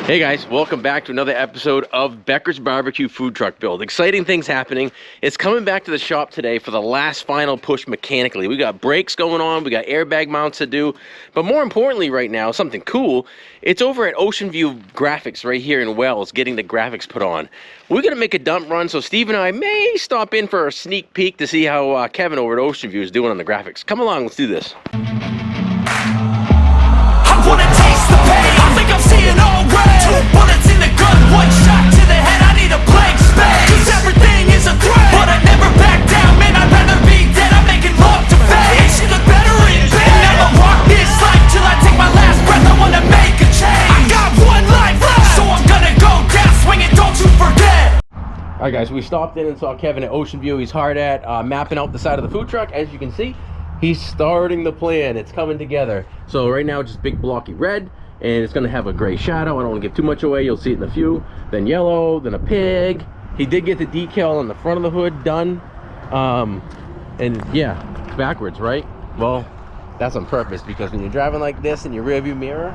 Hey guys, welcome back to another episode of Becker's Barbecue Food Truck Build. Exciting things happening. It's coming back to the shop today for the last final push mechanically. We got brakes going on, we got airbag mounts to do, but more importantly right now, something cool, it's over at Ocean View Graphics right here in Wells, getting the graphics put on. We're gonna make a dump run, so Steve and I may stop in for a sneak peek to see how Kevin over at Ocean View is doing on the graphics. Come along, let's do this. I wanna taste the pain. I think I'm seeing all red. 2 bullets in the gun, 1 shot to the head. I need a blank space. 'Cause everything is a threat, but I never back down. Man, I'd rather be dead. I'm making love to fame. And she look better in bed. Never walk this life till I take my last breath. I wanna make a change. I got 1 life left, so I'm gonna go down swinging. Don't you forget. All right, guys, we stopped in and saw Kevin at Ocean View. He's hard at mapping out the side of the food truck, as you can see. He's starting the plan. It's coming together. So right now, just big blocky red, and it's gonna have a gray shadow. I don't want to give too much away. You'll see it in a few. Then yellow, then a pig. He did get the decal on the front of the hood done. And yeah, backwards, right? Well, that's on purpose, because when you're driving like this in your rearview mirror,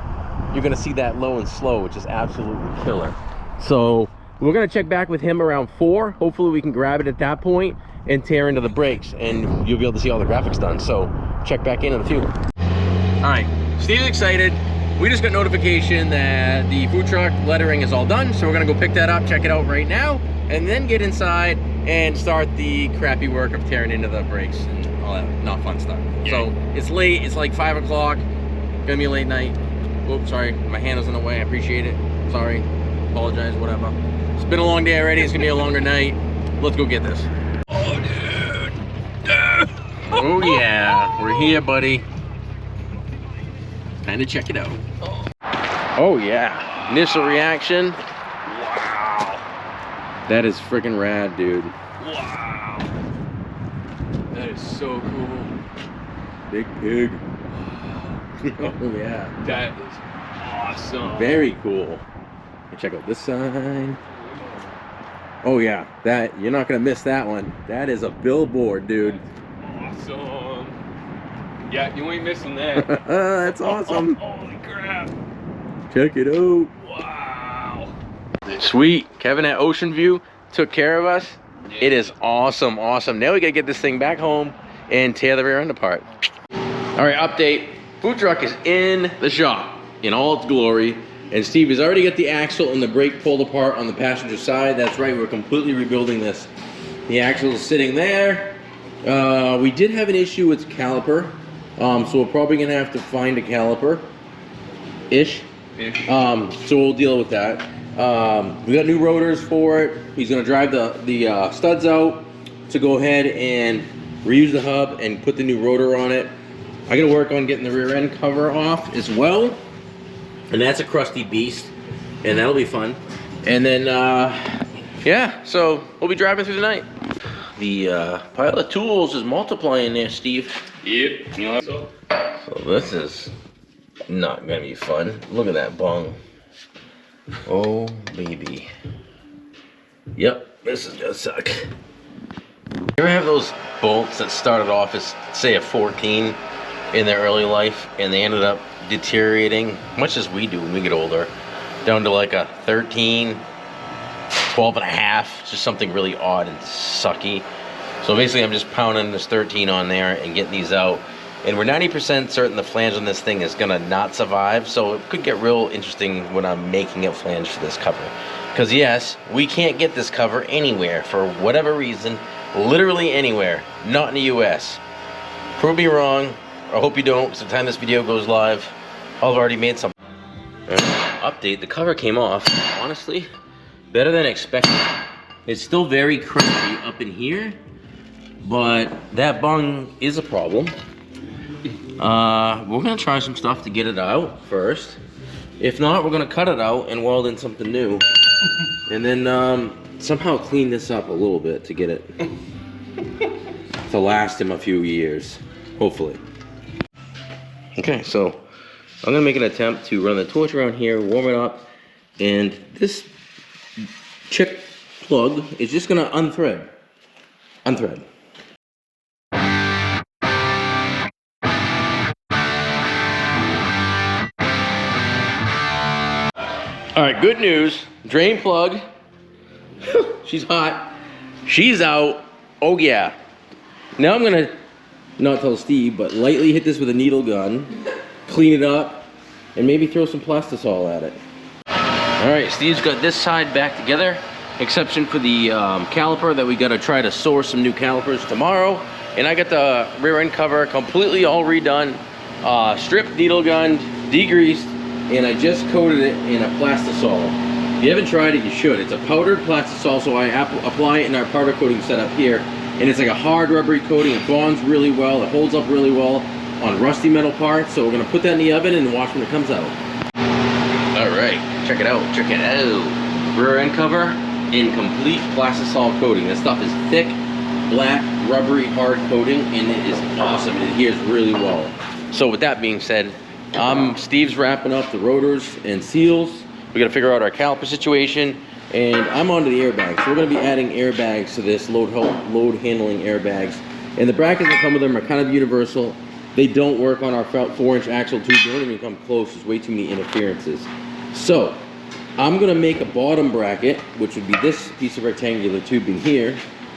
you're gonna see that low and slow, which is absolutely killer. So we're gonna check back with him around 4. Hopefully we can grab it at that point and tear into the brakes, and you'll be able to see all the graphics done. So check back in a few. All right, Steve's excited. We just got notification that the food truck lettering is all done, so we're gonna go pick that up, check it out right now, and then get inside and start the crappy work of tearing into the brakes and all that not fun stuff. Yeah. So it's late, it's like 5 o'clock, gonna be a late night. Oops, sorry, my hand was in the way, I appreciate it. Sorry, apologize, whatever. It's been a long day already, it's gonna be a longer night. Let's go get this. Oh, dude. Oh yeah, we're here, buddy. Time to check it out. Oh yeah, initial reaction. Wow. That is freaking rad, dude. Wow. That is so cool. Big pig. Oh yeah. That is awesome. Very cool. Check out this side. Oh yeah, that, you're not gonna miss that one. That is a billboard, dude. Awesome. Yeah, you ain't missing that. That's awesome. Holy crap. Check it out. Wow. Sweet. Kevin at Ocean View took care of us. Yeah. It is awesome, awesome. Now we gotta get this thing back home and tear the rear end apart. All right, update. Food truck is in the shop in all its glory. And Steve has already got the axle and the brake pulled apart on the passenger side. That's right, we're completely rebuilding this. The axle is sitting there. We did have an issue with caliper. So we're probably gonna have to find a caliper-ish. So we'll deal with that. We got new rotors for it. He's gonna drive the studs out to go ahead and reuse the hub and put the new rotor on it. I gotta work on getting the rear end cover off as well. And that's a crusty beast, and that'll be fun. And then, yeah, so we'll be driving through the night. The pile of tools is multiplying there, Steve. Yep. You know so. So this is not gonna be fun. Look at that bung. Oh, baby. Yep, this is gonna suck. You ever have those bolts that started off as, say, a 14 in their early life, and they ended up deteriorating, much as we do when we get older, down to like a 13, 12 and a half. It's just something really odd and sucky. So basically I'm just pounding this 13 on there and getting these out, and we're 90% certain the flange on this thing is gonna not survive. So it could get real interesting when I'm making a flange for this cover, because yes, we can't get this cover anywhere for whatever reason, literally anywhere, not in the US. Prove me wrong. I hope you don't, because by the time this video goes live, I'll have already made something. Update, the cover came off. Honestly, better than expected. It's still very crispy up in here, but that bung is a problem. We're gonna try some stuff to get it out first. If not, we're gonna cut it out and weld in something new. And then somehow clean this up a little bit to get it to last him a few years, hopefully. Okay, so I'm gonna make an attempt to run the torch around here, warm it up, and this chick plug is just gonna unthread. All right, good news. Drain plug. She's hot. She's out. Oh yeah. Now I'm gonna, not tell Steve, but lightly hit this with a needle gun, clean it up, and maybe throw some plastisol at it. All right, Steve's got this side back together, exception for the caliper that we gotta try to source some new calipers tomorrow. And I got the rear end cover completely all redone, stripped, needle gunned, degreased, and I just coated it in a plastisol. If you haven't tried it, you should. It's a powdered plastisol, so I apply it in our powder coating setup here, and it's like a hard rubbery coating. It bonds really well, it holds up really well on rusty metal parts, so we're gonna put that in the oven and watch when it comes out. All right, check it out, check it out. Rear end cover in complete plastisol coating. This stuff is thick, black, rubbery, hard coating, and it is awesome. It adheres really well. So with that being said, Steve's wrapping up the rotors and seals. We gotta figure out our caliper situation, and I'm onto the airbags. So we're gonna be adding airbags to this, load handling airbags. And the brackets that come with them are kind of universal. They don't work on our 4-inch axle tube. They don't even come close. There's way too many interferences. So I'm gonna make a bottom bracket, which would be this piece of rectangular tubing here,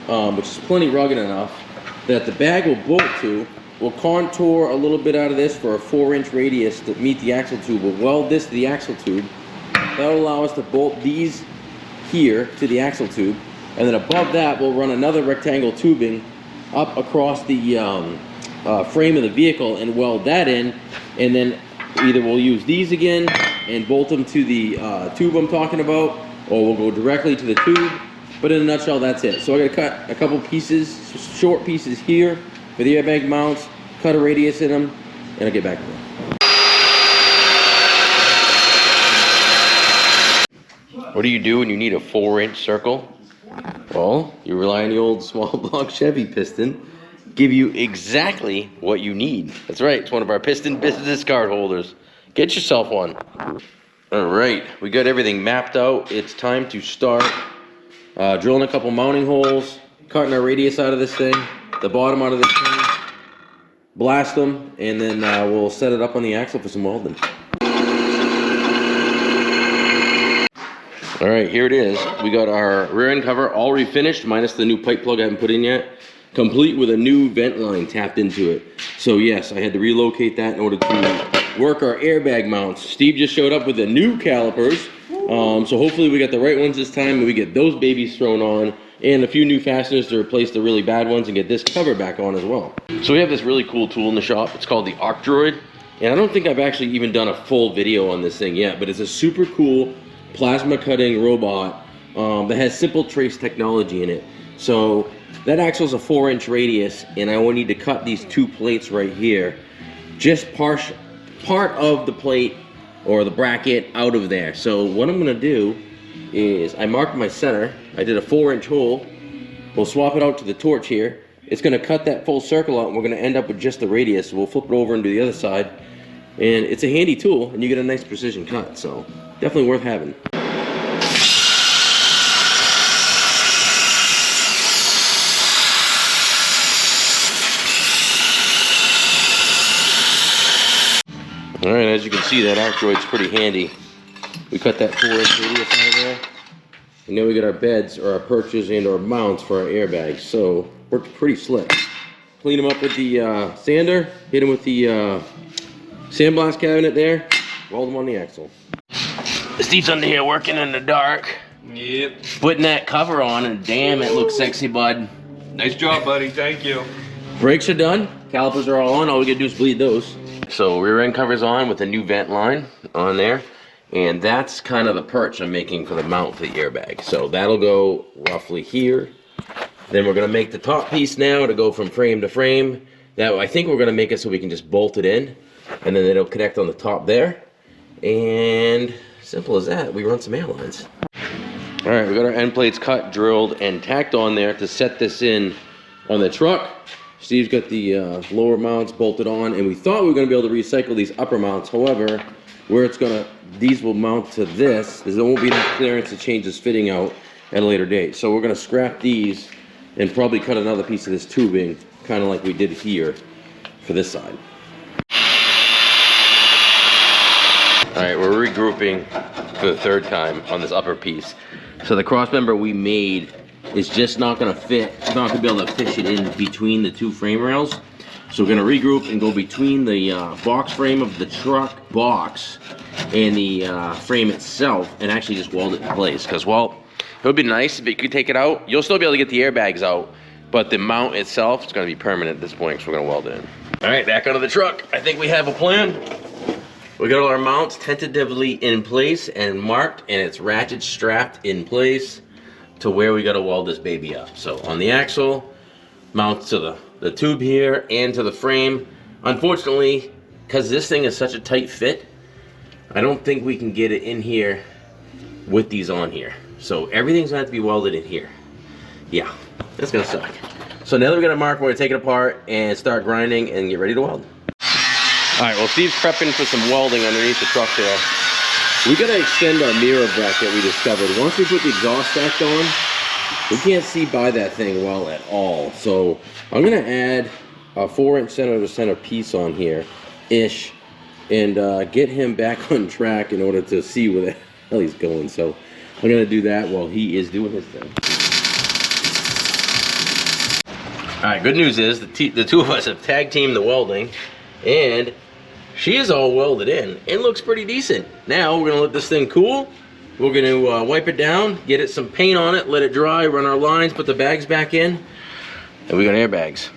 which is plenty rugged enough that the bag will bolt to. We'll contour a little bit out of this for a 4-inch radius to meet the axle tube. We'll weld this to the axle tube. That'll allow us to bolt these here to the axle tube. And then above that, we'll run another rectangle tubing up across the frame of the vehicle and weld that in. And then either we'll use these again and bolt them to the tube I'm talking about, or we'll go directly to the tube. But in a nutshell, that's it. So I gotta cut a couple pieces, short pieces here for the airbag mounts, cut a radius in them, and I'll get back to them. What do you do when you need a 4-inch circle? Well, you rely on the old small block Chevy piston. Give you exactly what you need. That's right, it's one of our piston business card holders. Get yourself one. All right, we got everything mapped out. It's time to start drilling a couple mounting holes, cutting our radius out of this thing, the bottom out of this thing, blast them, and then we'll set it up on the axle for some welding. All right, here it is. We got our rear end cover all refinished, minus the new pipe plug I haven't put in yet, complete with a new vent line tapped into it. So yes, I had to relocate that in order to work our airbag mounts. Steve just showed up with the new calipers, so hopefully we got the right ones this time and we get those babies thrown on, and a few new fasteners to replace the really bad ones and get this cover back on as well. So we have this really cool tool in the shop. It's called the Arc Droid, and I don't think I've actually even done a full video on this thing yet, but it's a super cool plasma cutting robot that has simple trace technology in it. So that axle is a 4-inch radius, and I only need to cut these 2 plates right here, just part of the plate or the bracket out of there. So what I'm gonna do is I marked my center. I did a 4-inch hole. We'll swap it out to the torch here. It's gonna cut that full circle out, and we're gonna end up with just the radius. So we'll flip it over and do the other side. And it's a handy tool, and you get a nice precision cut, so definitely worth having. All right, as you can see, that arc droid's pretty handy. We cut that 4-inch radius out of there, and then we got our beds or our perches and our mounts for our airbags. So worked pretty slick. Clean them up with the sander, hit them with the sandblast cabinet there, weld them on the axle. Steve's under here working in the dark. Yep. Putting that cover on, and damn, it looks sexy, bud. Nice job, buddy. Thank you. Brakes are done. Calipers are all on. All we gotta do is bleed those. So rear end cover's on with a new vent line on there. And that's kind of the perch I'm making for the mount for the airbag. So that'll go roughly here. Then we're gonna make the top piece now to go from frame to frame. Now I think we're gonna make it so we can just bolt it in, and then it'll connect on the top there. And simple as that, we run some air lines. All right, we got our end plates cut, drilled, and tacked on there to set this in on the truck. Steve's got the lower mounts bolted on, and we thought we were gonna be able to recycle these upper mounts. However, where these will mount to this, there won't be enough clearance to change this fitting out at a later date. So we're gonna scrap these and probably cut another piece of this tubing, kind of like we did here for this side. All right, we're regrouping for the third time on this upper piece. So the cross member we made is just not gonna fit. It's not gonna be able to fish it in between the two frame rails. So we're gonna regroup and go between the box frame of the truck box and the frame itself and actually just weld it in place. Because, well, it would be nice if you could take it out. You'll still be able to get the airbags out, but the mount itself is gonna be permanent at this point, so we're gonna weld it in. All right, back onto the truck. I think we have a plan. We got all our mounts tentatively in place and marked, and it's ratchet strapped in place to where we gotta weld this baby up. So on the axle, mounts to the tube here and to the frame. Unfortunately, because this thing is such a tight fit, I don't think we can get it in here with these on here. So everything's gonna have to be welded in here. Yeah, that's gonna suck. So now that we're gonna mark, we're gonna take it apart and start grinding and get ready to weld. All right, well, Steve's prepping for some welding underneath the truck there. We gotta extend our mirror bracket we discovered. Once we put the exhaust stack on, we can't see by that thing well at all. So I'm gonna add a 4-inch center to center piece on here-ish and get him back on track in order to see where the hell he's going. So I'm gonna do that while he is doing his thing. All right, good news is the two of us have tag teamed the welding, and she is all welded in. It looks pretty decent. Now we're gonna let this thing cool. We're gonna wipe it down, get it some paint on it, let it dry, run our lines, put the bags back in, and we got airbags.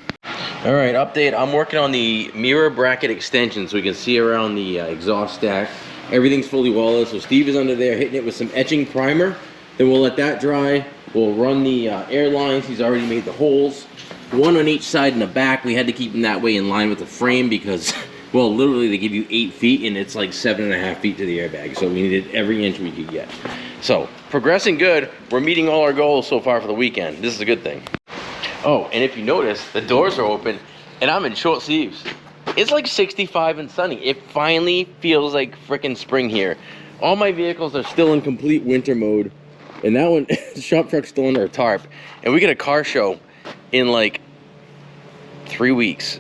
All right, update. I'm working on the mirror bracket extension so we can see around the exhaust stack. Everything's fully welded, so Steve is under there hitting it with some etching primer. Then we'll let that dry. We'll run the air lines. He's already made the holes. One on each side in the back. We had to keep them that way in line with the frame because, well, literally they give you 8 feet and it's like 7.5 feet to the airbag. So we needed every inch we could get. So progressing good. We're meeting all our goals so far for the weekend. This is a good thing. Oh, and if you notice, the doors are open and I'm in short sleeves. It's like 65 and sunny. It finally feels like frickin' spring here. All my vehicles are still in complete winter mode. And that one, the shop truck's still under a tarp. And we get a car show in like 3 weeks.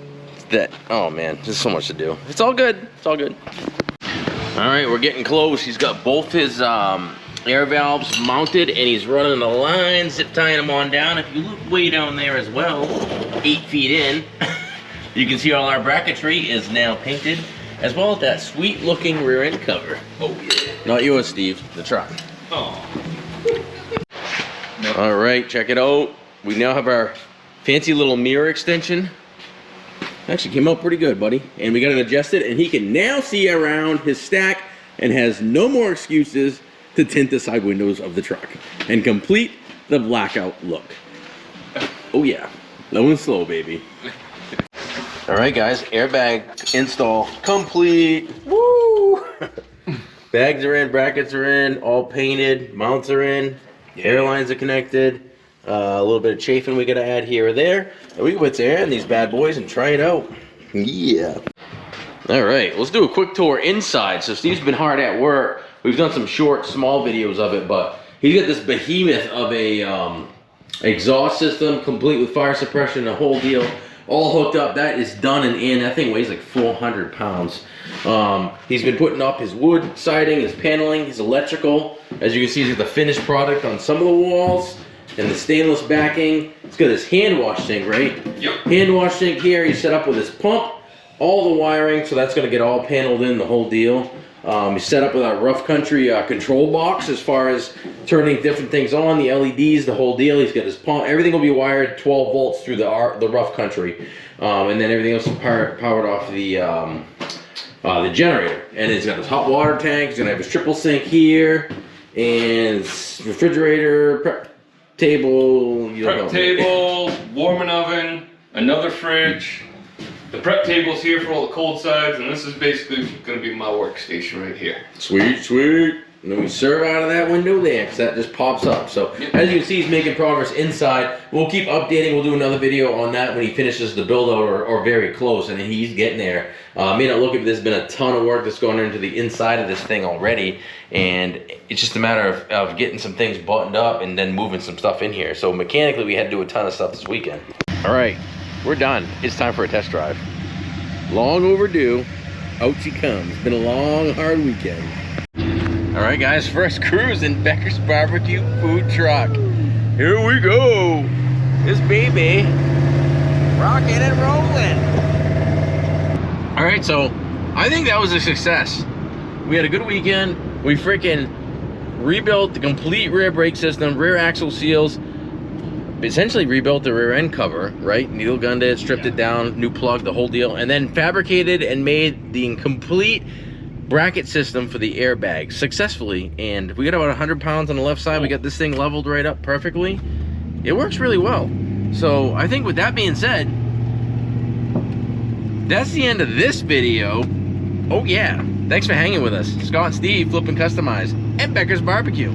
Oh man, there's so much to do. It's all good. It's all good. All right, we're getting close. He's got both his air valves mounted and he's running the lines, zip tying them on down. If you look way down there as well, 8 feet in, you can see all our bracketry is now painted, as well as that sweet looking rear end cover. Oh yeah. Not yours, Steve, the truck. Oh. All right, check it out. We now have our fancy little mirror extension. Actually came out pretty good, buddy. And we got it adjusted, and he can now see around his stack and has no more excuses to tint the side windows of the truck and complete the blackout look. Oh yeah, low and slow, baby. All right, guys, airbag install complete. Woo! Bags are in, brackets are in, all painted, mounts are in, airlines are connected. A little bit of chafing we gotta add here or there. And we can put air in these bad boys and try it out. Yeah. All right, let's do a quick tour inside. So Steve's been hard at work. We've done some short, small videos of it, but he's got this behemoth of a exhaust system, complete with fire suppression, the whole deal, all hooked up. That is done and in. That thing weighs like 400 pounds. He's been putting up his wood siding, his paneling, his electrical. As you can see, he's got the finished product on some of the walls. And the stainless backing. It's got his hand wash sink, right? Yep. Hand wash sink here. He's set up with his pump, all the wiring, so that's going to get all paneled in, the whole deal. He's set up with our rough country control box as far as turning different things on, the LEDs, the whole deal. He's got his pump. Everything will be wired 12 volts through the rough country, and then everything else is powered off the generator. And he's got his hot water tank. He's going to have his triple sink here, and his refrigerator prep table, Prep table, warming oven, another fridge. The prep table's here for all the cold sides, and this is basically gonna be my workstation right here. Sweet, sweet. And then we serve out of that window there, because that just pops up. So, as you can see, he's making progress inside. We'll keep updating. We'll do another video on that when he finishes the build out, or very close, and he's getting there. May not look like there's been a ton of work that's going into the inside of this thing already, and it's just a matter of getting some things buttoned up and then moving some stuff in here. So mechanically, we had to do a ton of stuff this weekend. All right, we're done. It's time for a test drive. Long overdue. Out she comes. It's been a long, hard weekend. All right, guys, first cruise in Becker's barbecue food truck. Here we go. This baby, rocking and rolling. All right, so I think that was a success. We had a good weekend. We freaking rebuilt the complete rear brake system, rear axle seals, essentially rebuilt the rear end cover, right? Needle gunned it, stripped it down, new plug, the whole deal, and then fabricated and made the complete bracket system for the airbag successfully. And we got about 100 pounds on the left side. We got this thing leveled right up perfectly. It works really well. So I think with that being said, that's the end of this video. Oh yeah, thanks for hanging with us. Scott and Steve, Flip and Customize, at Becker's Barbecue.